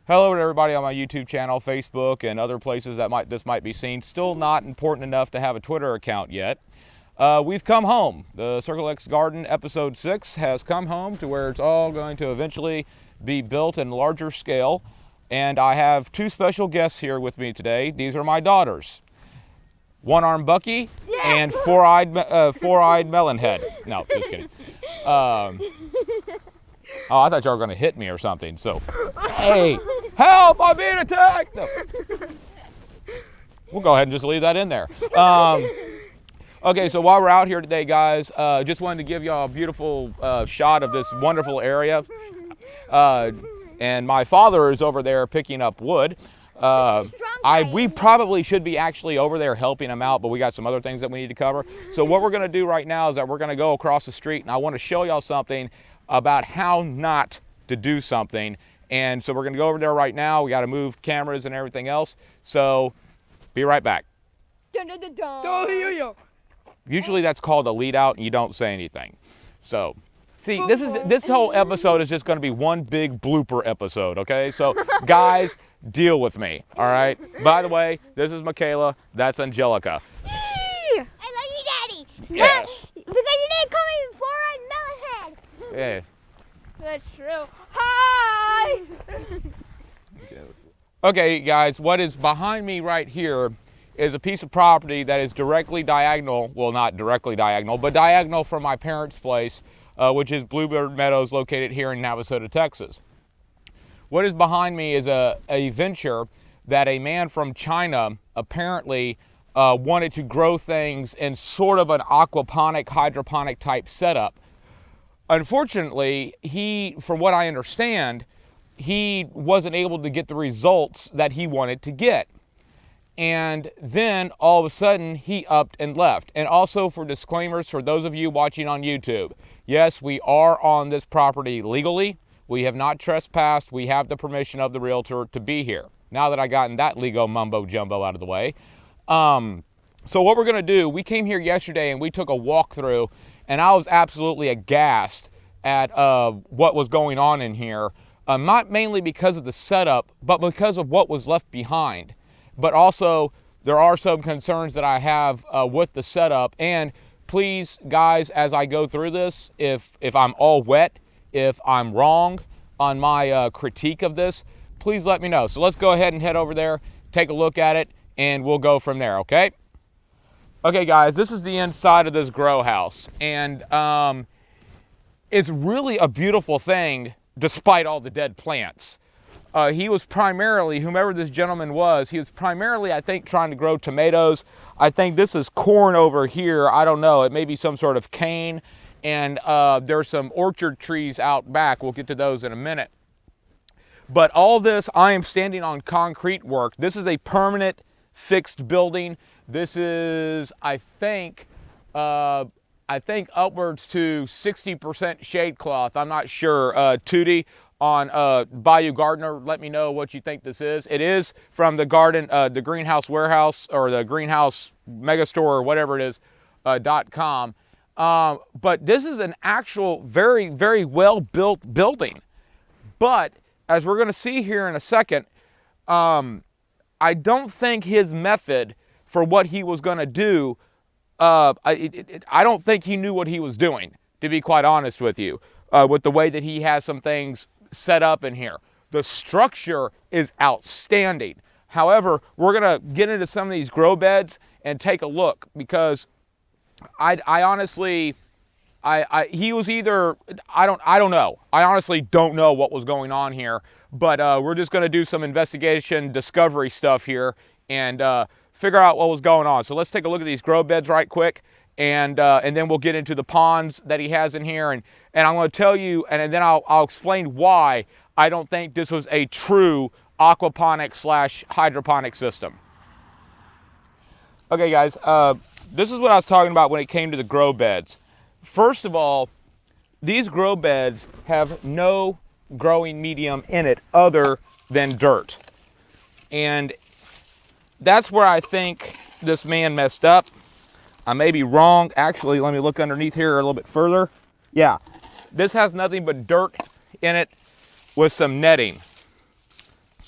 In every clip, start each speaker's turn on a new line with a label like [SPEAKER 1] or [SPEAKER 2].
[SPEAKER 1] Hello to everybody on my YouTube channel, Facebook, and other places that this might be seen. Still not important enough to have a Twitter account yet. We've come home. The Circle X Garden episode 6 has come home to where it's all going to eventually be built in larger scale. And I have two special guests here with me today. These are my daughters. One-armed Bucky and four-eyed Melonhead. No, just kidding. Oh, I thought y'all were going to hit me or something. So, hey, help! I'm being attacked! No. We'll go ahead and just leave that in there. Okay, so while we're out here today, guys, just wanted to give y'all a beautiful shot of this wonderful area. And my father is over there picking up wood. We probably should be actually over there helping him out, but we got some other things that we need to cover. So what we're going to do right now is that we're going to go across the street, and I want to show y'all something about how not to do something. And so we're going to go over there right now. We got to move cameras and everything else. So be right back.
[SPEAKER 2] Dun, dun, dun, dun.
[SPEAKER 1] Usually that's called a lead out and you don't say anything. So see, this whole episode is just going to be one big blooper episode, okay? So guys, deal with me, all right? By the way, this is Michaela, that's Angelica.
[SPEAKER 2] I love you, Daddy.
[SPEAKER 1] Yes.
[SPEAKER 2] Because you didn't call me four-eyed Melonhead.
[SPEAKER 1] Yeah.
[SPEAKER 2] That's true. Hi.
[SPEAKER 1] Okay, guys, what is behind me right here is a piece of property that is directly diagonal, well, not directly diagonal, but diagonal from my parents' place, which is Bluebird Meadows, located here in Navasota, Texas. What is behind me is a venture that a man from China apparently wanted to grow things in sort of an aquaponic, hydroponic type setup. Unfortunately, from what I understand, he wasn't able to get the results that he wanted to get. And then all of a sudden he upped and left. And also, for disclaimers for those of you watching on YouTube, yes, we are on this property legally. We have not trespassed. We have the permission of the realtor to be here. Now that I've gotten that legal mumbo jumbo out of the way. So what we're gonna do, we came here yesterday and we took a walkthrough, and I was absolutely aghast at what was going on in here. Not mainly because of the setup, but because of what was left behind. But also, there are some concerns that I have with the setup. And please, guys, as I go through this, if I'm all wet, if I'm wrong on my critique of this, please let me know. So let's go ahead and head over there, take a look at it, and we'll go from there, okay? Okay, guys, this is the inside of this grow house. And it's really a beautiful thing, despite all the dead plants. He was primarily, whomever this gentleman was, he was primarily, I think, trying to grow tomatoes. I think this is corn over here. I don't know. It may be some sort of cane. And there's some orchard trees out back. We'll get to those in a minute. But all this, I am standing on concrete work. This is a permanent fixed building. This is, I think upwards to 60% shade cloth. I'm not sure. Tootie on Bayou Gardener, let me know what you think this is. It is from the the Greenhouse Warehouse, or the Greenhouse Megastore, or whatever it is, .com. But this is an actual very, very well built building. But as we're going to see here in a second, I don't think his method for what he was going to do, I don't think he knew what he was doing, to be quite honest with you, with the way that he has some things set up in here. The structure is outstanding. However, we're going to get into some of these grow beds and take a look, because I honestly, he was either, I don't know. I honestly don't know what was going on here, but we're just going to do some investigation, discovery stuff here, and figure out what was going on. So let's take a look at these grow beds right quick, and then we'll get into the ponds that he has in here, and I'm going to tell you, and then I'll explain why I don't think this was a true aquaponic / hydroponic system. Okay, guys, this is what I was talking about when it came to the grow beds. First of all, these grow beds have no growing medium in it other than dirt. And that's where I think this man messed up. I may be wrong. Actually, let me look underneath here a little bit further. Yeah, this has nothing but dirt in it with some netting.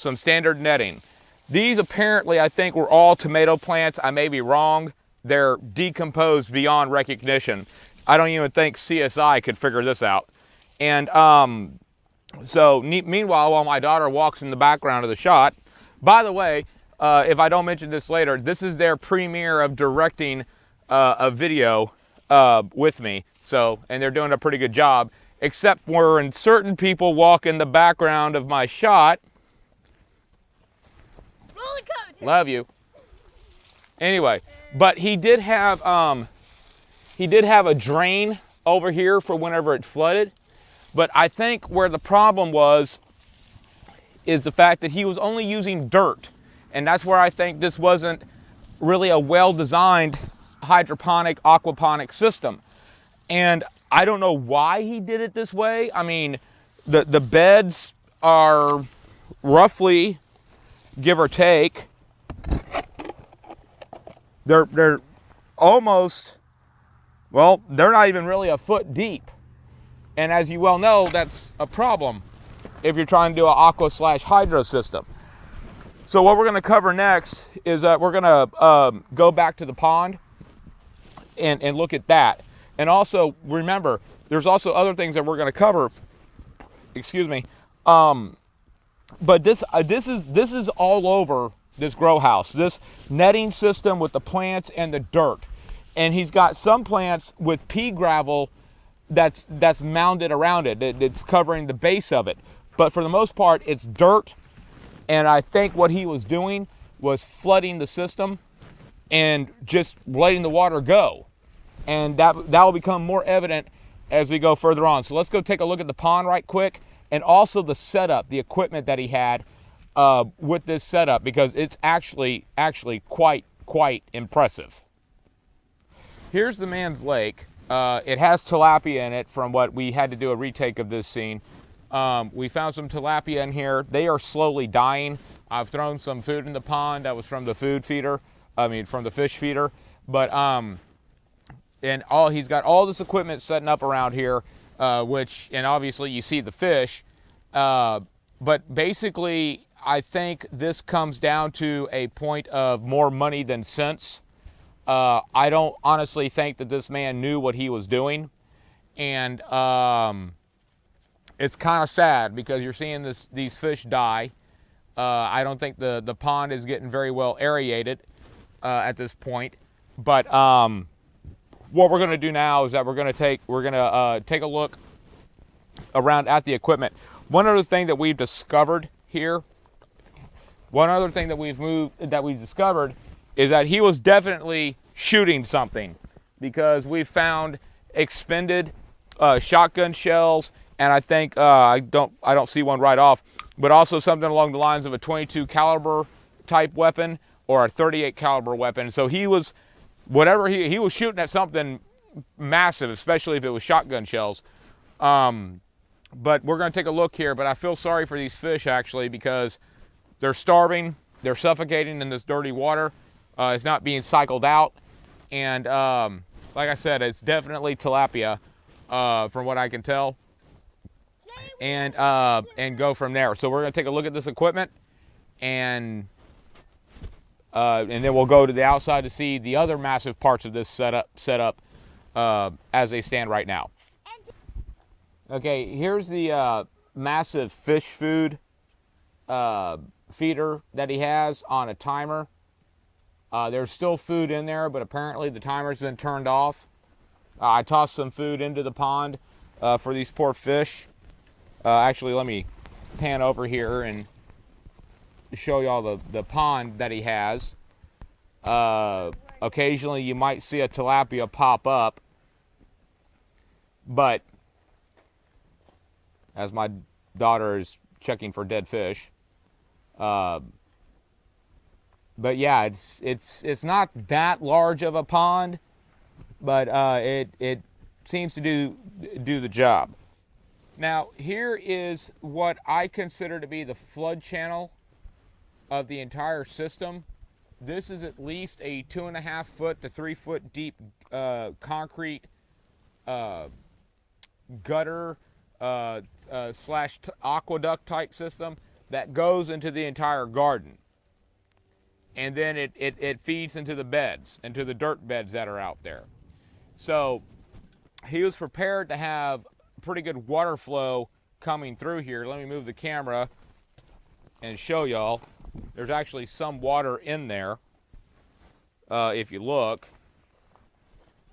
[SPEAKER 1] some standard netting. These apparently, I think, were all tomato plants. I may be wrong. They're decomposed beyond recognition. I don't even think CSI could figure this out. And so meanwhile, while my daughter walks in the background of the shot, by the way, if I don't mention this later, this is their premiere of directing a video with me. So, and they're doing a pretty good job, except for when certain people walk in the background of my shot. Love you. Anyway, but he did have a drain over here for whenever it flooded. But I think where the problem was is the fact that he was only using dirt. And that's where I think this wasn't really a well-designed hydroponic, aquaponic system. And I don't know why he did it this way. I mean, the beds are roughly, give or take, they're almost, well, they're not even really a foot deep. And as you well know, that's a problem if you're trying to do an aqua/hydro system. So what we're going to cover next is that we're going to go back to the pond and look at that. And also, remember, there's also other things that we're going to cover. Excuse me. But this is all over this grow house. This netting system with the plants and the dirt. And he's got some plants with pea gravel that's mounded around it. It's covering the base of it. But for the most part, it's dirt. And I think what he was doing was flooding the system and just letting the water go. And that will become more evident as we go further on. So let's go take a look at the pond right quick, and also the setup, the equipment that he had with this setup, because it's actually quite impressive. Here's the man's lake. It has tilapia in it from what we had to do a retake of this scene. We found some tilapia in here. They are slowly dying. I've thrown some food in the pond that was from the food feeder. From the fish feeder. But he's got all this equipment setting up around here, and obviously you see the fish. But basically, I think this comes down to a point of more money than sense. I don't honestly think that this man knew what he was doing. And it's kind of sad because you're seeing these fish die. I don't think the pond is getting very well aerated at this point. But what we're going to do now is that we're going to take a look around at the equipment. One other thing that we've discovered here, discovered is that he was definitely shooting something, because we found expended shotgun shells, and I think I don't see one right off, but also something along the lines of a 22 caliber type weapon or a 38 caliber weapon. So he was he was shooting at something massive, especially if it was shotgun shells. But we're going to take a look here. But I feel sorry for these fish, actually, because they're starving, they're suffocating in this dirty water. It's not being cycled out, and like I said, it's definitely tilapia from what I can tell, and go from there. So we're going to take a look at this equipment, and then we'll go to the outside to see the other massive parts of this setup as they stand right now. Okay, here's the massive fish food feeder that he has on a timer. There's still food in there, but apparently the timer's been turned off. I tossed some food into the pond for these poor fish. Actually, let me pan over here and show y'all the pond that he has. Occasionally you might see a tilapia pop up, but as my daughter is checking for dead fish. But yeah, it's not that large of a pond, but it seems to do the job. Now here is what I consider to be the flood channel of the entire system. This is at least a 2.5 foot to 3 foot deep concrete gutter slash aqueduct type system that goes into the entire garden. And then it feeds into the beds, into the dirt beds that are out there. So he was prepared to have pretty good water flow coming through here. Let me move the camera and show y'all. There's actually some water in there, if you look.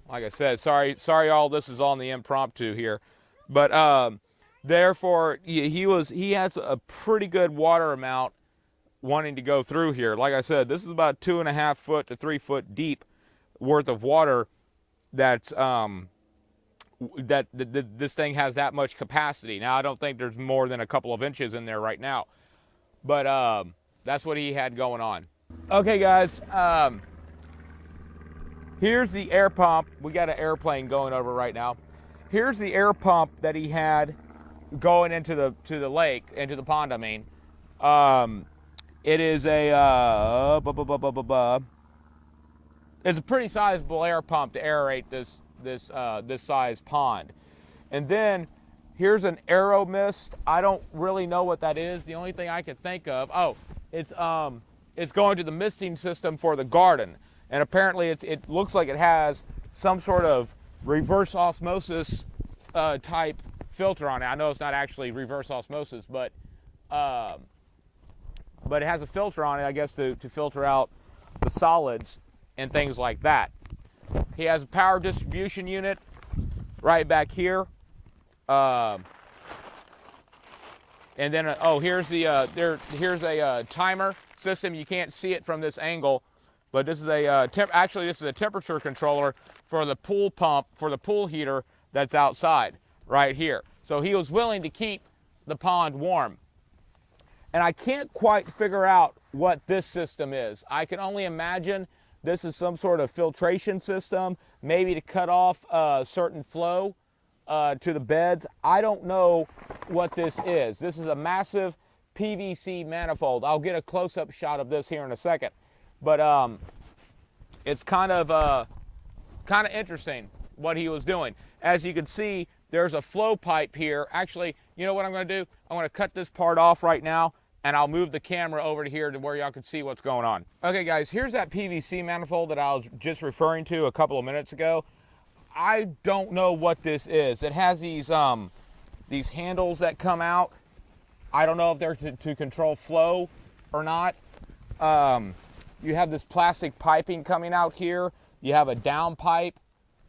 [SPEAKER 1] Like I said, sorry all this is on the impromptu here. But therefore, he has a pretty good water amount wanting to go through here. Like I said, this is about 2.5 foot to 3 foot deep worth of water that's this thing has that much capacity. Now, I don't think there's more than a couple of inches in there right now, but that's what he had going on. Okay, guys, here's the air pump. We got an airplane going over right now. Here's the air pump that he had going into the lake, into the pond, I mean. It is a it's a pretty sizable air pump to aerate this size pond. And then here's an aero mist. I don't really know what that is. The only thing I could think of, it's going to the misting system for the garden. And apparently it looks like it has some sort of reverse osmosis type filter on it. I know it's not actually reverse osmosis, but it has a filter on it, I guess, to filter out the solids and things like that. He has a power distribution unit right back here. And then, here's a timer system. You can't see it from this angle, but this is actually this is a temperature controller for the pool pump, for the pool heater that's outside right here. So he was willing to keep the pond warm. And I can't quite figure out what this system is. I can only imagine this is some sort of filtration system, maybe to cut off certain flow to the beds. I don't know what this is. This is a massive PVC manifold. I'll get a close-up shot of this here in a second. But it's kind of interesting what he was doing. As you can see, there's a flow pipe here. Actually, you know what I'm going to do? I'm going to cut this part off right now, and I'll move the camera over to here to where y'all can see what's going on. Okay, guys, here's that PVC manifold that I was just referring to a couple of minutes ago. I don't know what this is. It has these handles that come out. I don't know if they're to control flow or not. You have this plastic piping coming out here. You have a down pipe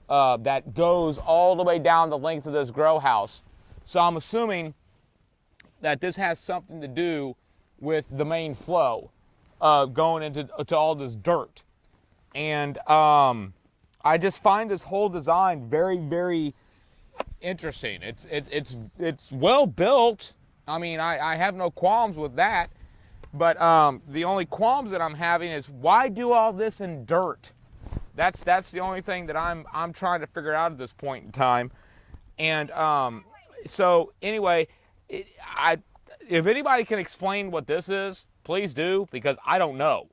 [SPEAKER 1] that goes all the way down the length of this grow house. So I'm assuming that this has something to do with the main flow going into all this dirt. And I just find this whole design very, very interesting. It's well built. I mean, I have no qualms with that. But the only qualms that I'm having is, why do all this in dirt? That's the only thing that I'm trying to figure out at this point in time. And so anyway, if anybody can explain what this is, please do, because I don't know.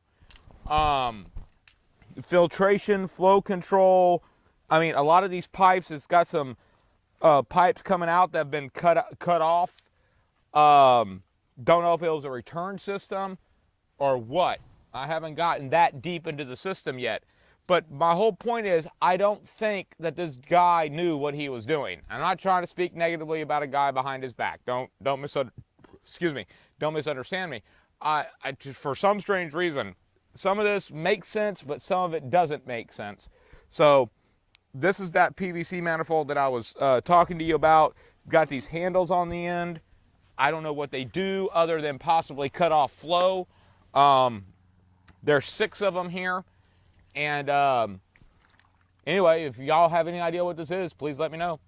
[SPEAKER 1] Filtration, flow control. I mean, a lot of these pipes, it's got some pipes coming out that have been cut off. Don't know if it was a return system or what. I haven't gotten that deep into the system yet. But my whole point is, I don't think that this guy knew what he was doing. I'm not trying to speak negatively about a guy behind his back. Don't misunderstand me. For some strange reason, some of this makes sense, but some of it doesn't make sense. So this is that PVC manifold that I was talking to you about. Got these handles on the end. I don't know what they do other than possibly cut off flow. There's 6 of them here. And anyway, if y'all have any idea what this is, please let me know.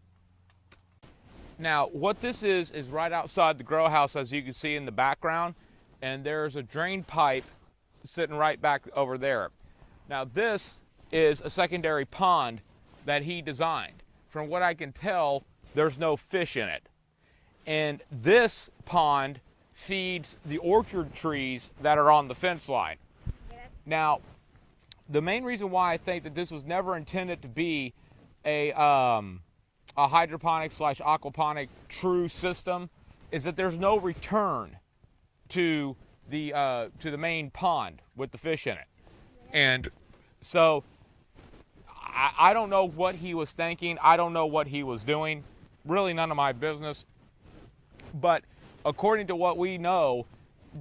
[SPEAKER 1] Now, what this is right outside the grow house, as you can see in the background. And there's a drain pipe sitting right back over there. Now, this is a secondary pond that he designed. From what I can tell, there's no fish in it. And this pond feeds the orchard trees that are on the fence line. Now, the main reason why I think that this was never intended to be a hydroponic / aquaponic true system is that there's no return to the main pond with the fish in it. And so I don't know what he was thinking. I don't know what he was doing. Really none of my business. But according to what we know,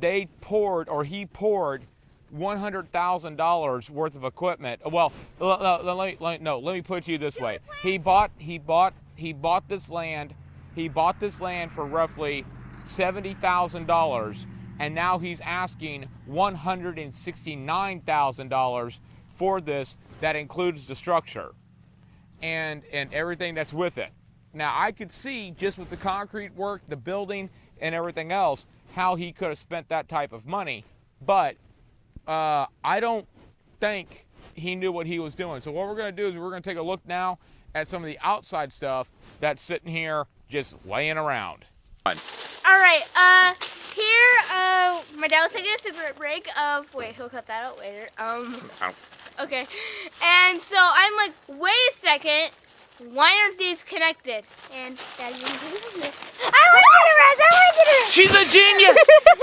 [SPEAKER 1] he poured $100,000 worth of equipment. Well, let me put it to you this way. He bought this land. He bought this land for roughly $70,000, and now he's asking $169,000 for this. That includes the structure and everything that's with it. Now I could see, just with the concrete work, the building, and everything else, how he could have spent that type of money, but I don't think he knew what he was doing. So what we're going to do is we're going to take a look now at some of the outside stuff that's sitting here just laying around.
[SPEAKER 2] All right, here, my dad was taking a cigarette break. Wait, he'll cut that out later. Okay, and so I'm like, wait a second, why aren't these connected? And Daddy, I want to get it.
[SPEAKER 1] She's a genius!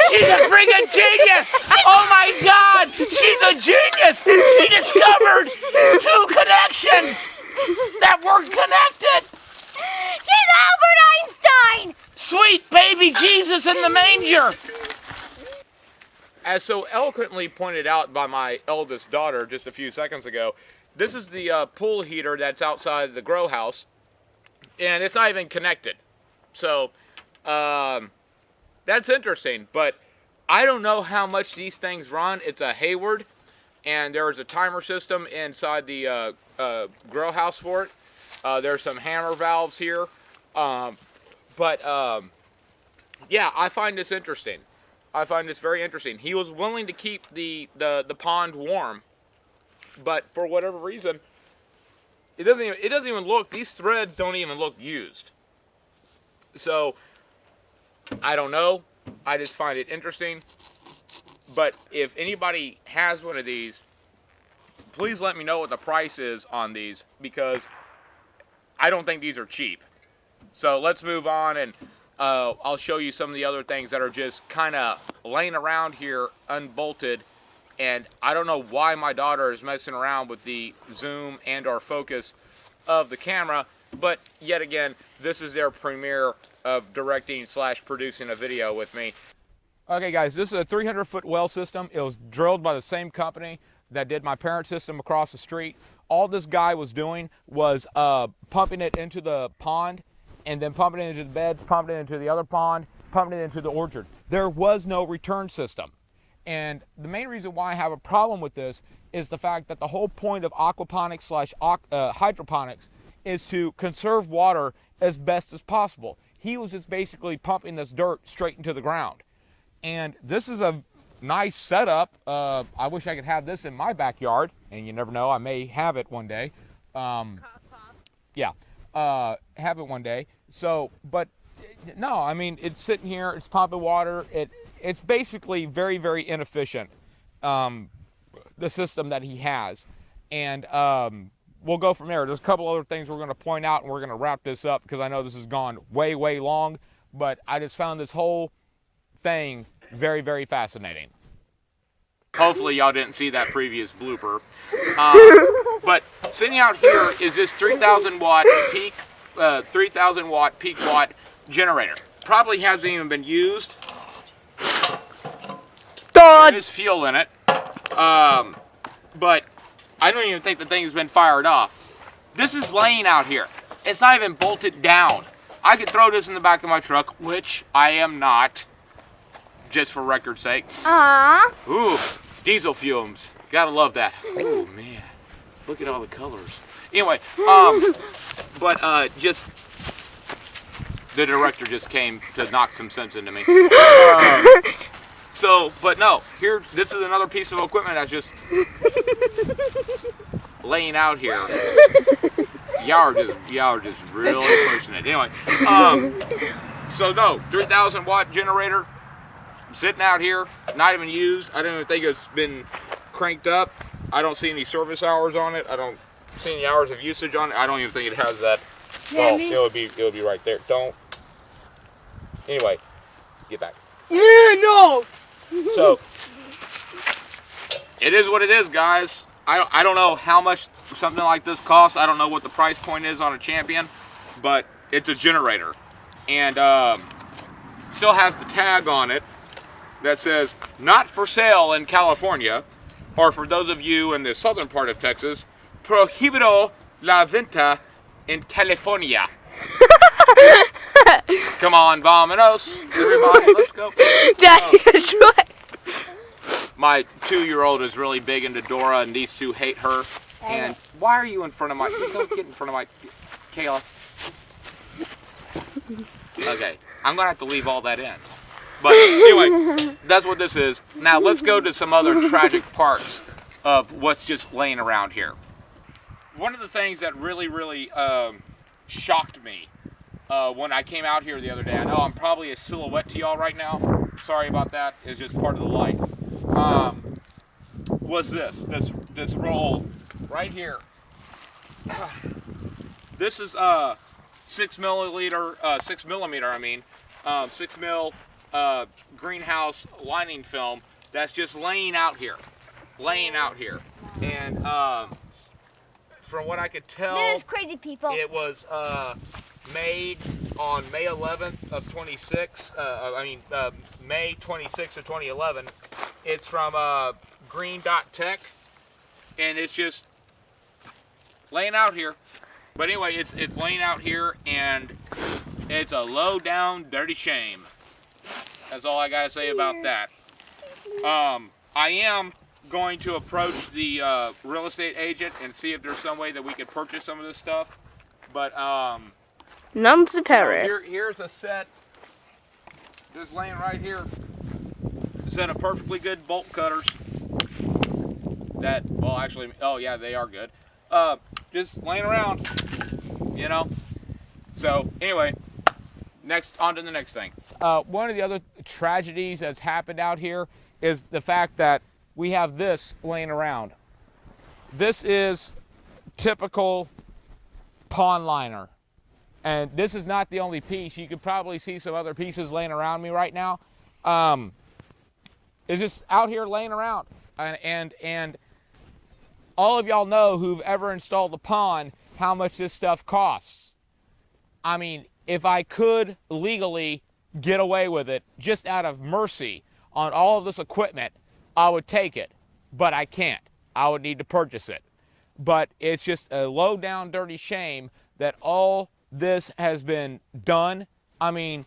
[SPEAKER 1] She's a friggin' genius! Oh my God! She's a genius! She discovered 2 connections that were connected!
[SPEAKER 2] She's Albert Einstein!
[SPEAKER 1] Sweet baby Jesus in the manger! As so eloquently pointed out by my eldest daughter just a few seconds ago, this is the pool heater that's outside the grow house, and it's not even connected. So, that's interesting, but I don't know how much these things run. It's a Hayward, and there's a timer system inside the grow house for it. There's some hammer valves here, yeah, I find this interesting. I find this very interesting. He was willing to keep the pond warm, but for whatever reason, it doesn't even look. These threads don't even look used. So I don't know. I just find it interesting. But if anybody has one of these, please let me know what the price is on these, because I don't think these are cheap. So let's move on, and I'll show you some of the other things that are just kind of laying around here unbolted. And I don't know why my daughter is messing around with the zoom and or focus of the camera, but yet again, this is their premiere of directing / producing a video with me. Okay guys, this is a 300-foot well system. It was drilled by the same company that did my parent system across the street. All this guy was doing was pumping it into the pond, and then pumping it into the beds, pumping it into the other pond, pumping it into the orchard. There was no return system. And the main reason why I have a problem with this is the fact that the whole point of aquaponics / hydroponics is to conserve water as best as possible. He was just basically pumping this dirt straight into the ground. And this is a nice setup. I wish I could have this in my backyard, and you never know, I may have it one day. Yeah, have it one day. So, but no, I mean, it's sitting here, it's pumping water. It's basically very, very inefficient, the system that he has. And we'll go from there. There's a couple other things we're going to point out, and we're going to wrap this up, because I know this has gone way, way long. But I just found this whole thing very, very fascinating. Hopefully y'all didn't see that previous blooper. But sitting out here is this 3,000 watt peak watt generator. Probably hasn't even been used. There's fuel in it. But I don't even think the thing has been fired off. This is laying out here. It's not even bolted down. I could throw this in the back of my truck, which I am not, just for record's sake. Ooh, diesel fumes. Gotta love that. Oh man, look at all the colors. Anyway, just the director just came to knock some sense into me. But no, here, this is another piece of equipment that's just laying out here. Y'all are just really pushing it. Anyway, so no, 3,000 watt generator sitting out here, not even used. I don't even think it's been cranked up. I don't see any service hours on it. I don't see any hours of usage on it. I don't even think it has that. Well, it would be right there. Don't. Anyway, get back.
[SPEAKER 2] Yeah, no.
[SPEAKER 1] So it is what it is, guys. I don't know how much something like this costs. I don't know what the price point is on a Champion, but it's a generator, and still has the tag on it that says "Not for sale in California," or for those of you in the southern part of Texas, "Prohibido la venta en California." Come on, vamonos, everybody, let's go.
[SPEAKER 2] Daddy, what?
[SPEAKER 1] My 2-year-old is really big into Dora, and these two hate her. And why are you in front of my? Don't get in front of my, Kayla. Okay, I'm gonna have to leave all that in. But anyway, that's what this is. Now let's go to some other tragic parts of what's just laying around here. One of the things that really shocked me when I came out here the other day, I know I'm probably a silhouette to y'all right now. Sorry about that. It's just part of the light. Was this roll right here? This is 6 millimeter. I mean, 6 mil greenhouse lining film that's just laying out here, and from what I could tell,
[SPEAKER 2] There's crazy people.
[SPEAKER 1] it was made on May 11th of 26. May 26th of 2011. It's from Green Dot Tech, and it's just laying out here. But anyway, it's laying out here, and it's a low down dirty shame. That's all I gotta say about that. I am going to approach the real estate agent and see if there's some way that we could purchase some of this stuff. But
[SPEAKER 2] Nuns to Paris.
[SPEAKER 1] here's a set just laying right here. A set of perfectly good bolt cutters. That, well, actually, oh yeah, they are good. Just laying around, you know. So anyway, on to the next thing. One of the other tragedies that's happened out here is the fact that we have this laying around. This is typical pond liner. And this is not the only piece. You could probably see some other pieces laying around me right now. It's just out here laying around. And all of y'all know who've ever installed a pond how much this stuff costs. I mean, if I could legally get away with it just out of mercy on all of this equipment, I would take it. But I can't. I would need to purchase it. But it's just a low down dirty shame that all this has been done. I mean,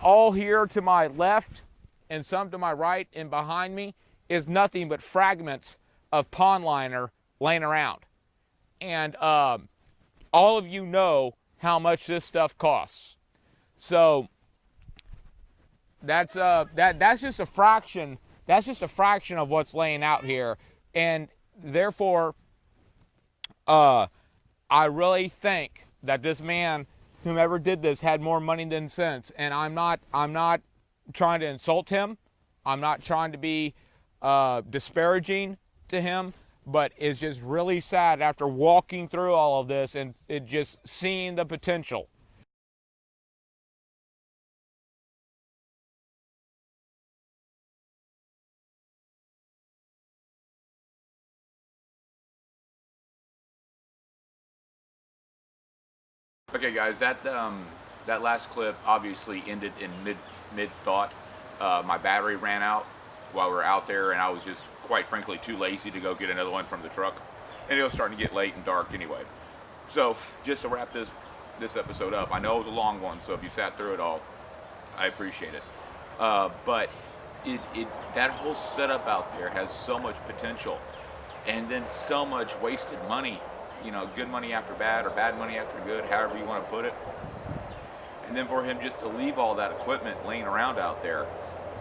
[SPEAKER 1] all here to my left and some to my right and behind me is nothing but fragments of pond liner laying around. And all of you know how much this stuff costs. So that's just a fraction. That's just a fraction of what's laying out here. And therefore, I really think that this man, whomever did this, had more money than sense. And I'm not trying to insult him. I'm not trying to be disparaging to him, but it's just really sad after walking through all of this and it just seeing the potential. Okay, guys, that last clip obviously ended in mid thought. My battery ran out while we were out there, and I was just, quite frankly, too lazy to go get another one from the truck. And it was starting to get late and dark anyway. So, just to wrap this episode up, I know it was a long one, so if you sat through it all, I appreciate it. But that whole setup out there has so much potential, and then so much wasted money. You know, good money after bad, or bad money after good, however you want to put it. And then for him just to leave all that equipment laying around out there,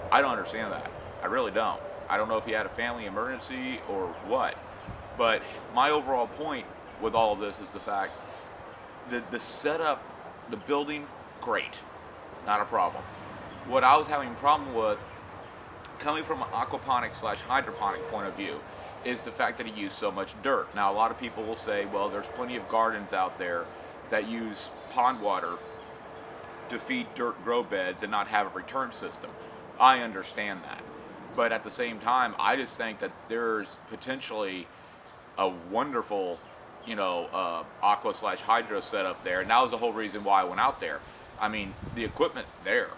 [SPEAKER 1] I don't understand that. I really don't. I don't know if he had a family emergency or what. But my overall point with all of this is the fact that the setup, the building, great. Not a problem. What I was having a problem with, coming from an aquaponic / hydroponic point of view, is the fact that he used so much dirt. Now, a lot of people will say, well, there's plenty of gardens out there that use pond water to feed dirt grow beds and not have a return system. I understand that. But at the same time, I just think that there's potentially a wonderful, aqua slash hydro setup there, and that was the whole reason why I went out there. I mean, the equipment's there.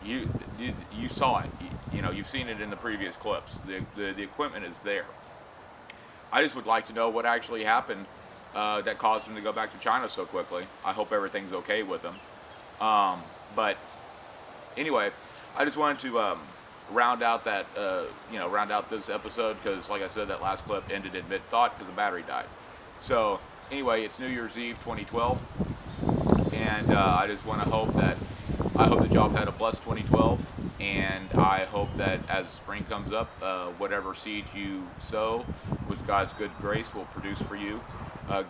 [SPEAKER 1] You saw it. You've seen it in the previous clips. The equipment is there. I just would like to know what actually happened that caused him to go back to China so quickly. I hope everything's okay with him. But anyway, I just wanted to round out this episode because, like I said, that last clip ended in mid-thought because the battery died. So anyway, it's New Year's Eve 2012, and I just want to hope that y'all have had a blessed 2012, and I hope that as spring comes up, whatever seeds you sow with God's good grace will produce for you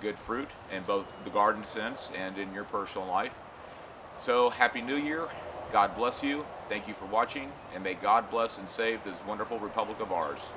[SPEAKER 1] good fruit in both the garden sense and in your personal life. So Happy New Year. God bless you. Thank you for watching, and may God bless and save this wonderful republic of ours.